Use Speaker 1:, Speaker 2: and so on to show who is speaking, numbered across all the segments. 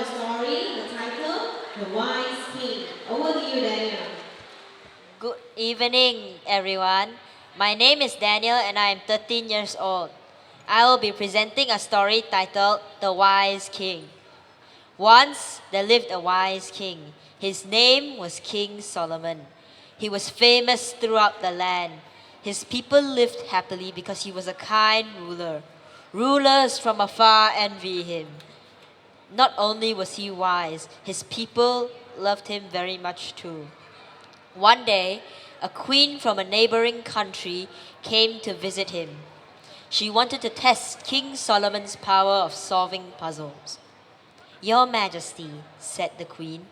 Speaker 1: the story, the title, The Wise King. Over to you, Daniel.
Speaker 2: Good evening, everyone. My name is Daniel and I am 13 years old. I will be presenting a story titled The Wise King. Once there lived a wise king. His name was King Solomon. He was famous throughout the land. His people lived happily because he was a kind ruler. Rulers from afar envy him. Not only was he wise, his people loved him very much too. One day, a queen from a neighboring country came to visit him. She wanted to test King Solomon's power of solving puzzles. Your Majesty, said the queen,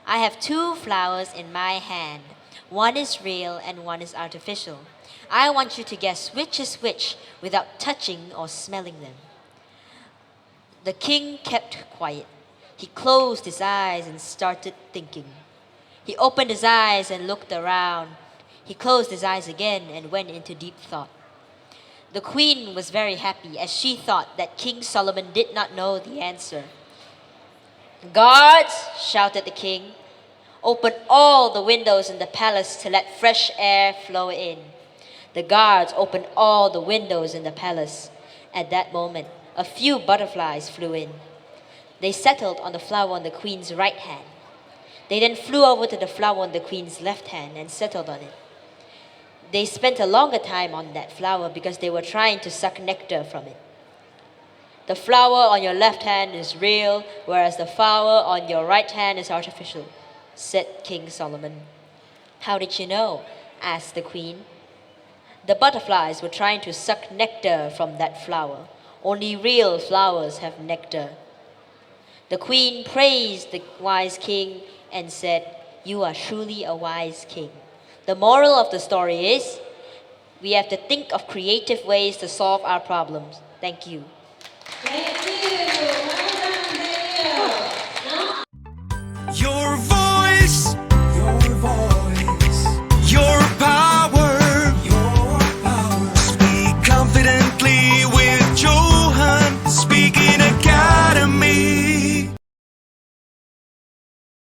Speaker 2: I have 2 flowers in my hand. One is real and one is artificial. I want you to guess which is which without touching or smelling them. The king kept quiet. He closed his eyes and started thinking. He opened his eyes and looked around. He closed his eyes again and went into deep thought. The queen was very happy as she thought that King Solomon did not know the answer. Guards, shouted the king, open all the windows in the palace to let fresh air flow in. The guards opened all the windows in the palace. At that moment, a few butterflies flew in. They settled on the flower on the queen's right hand. They then flew over to the flower on the queen's left hand and settled on it. They spent a longer time on that flower because they were trying to suck nectar from it. The flower on your left hand is real, whereas the flower on your right hand is artificial, said King Solomon. How did you know? Asked the queen. The butterflies were trying to suck nectar from that flower. Only real flowers have nectar. The queen praised the wise king and said, You are truly a wise king. The moral of the story is, we have to think of creative ways to solve our problems. Thank you.
Speaker 1: Thank you.